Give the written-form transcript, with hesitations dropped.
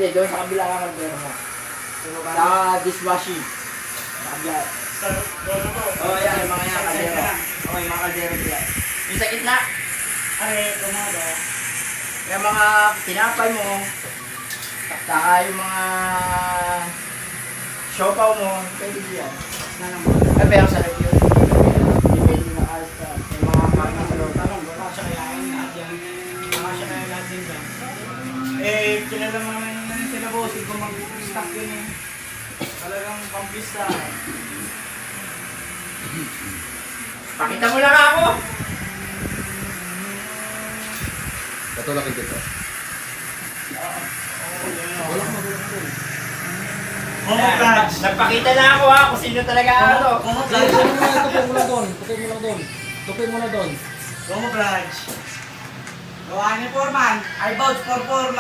Hindi, doon sa kabila ka kaldero mo. Sa dishwashing. Sa kabila. Oo, yan, yung mga yan, kaldero. Oo, yung mga kaldero dyan. Yung sa gitna. Yung mga tinapay mo. Saka yung mga siopaw mo. Pwede dyan. Ay, pero sa loob yun. Depende na kahit ka. Yung mga kanya sa loob. Kasya kaya lahat din dyan. Eh, kilala mo naman sila bossing kung mag-stock yun eh. Talagang pampista. Pakita mo lang ako! Patulakin dito. Wala ka magulang ko. Homocrunch. Nagpakita na ako ha kung sino talaga ano. Tupin mo lang doon. Tupin mo lang doon. Homocrunch. Gawa ni Foreman. I vouch for Foreman.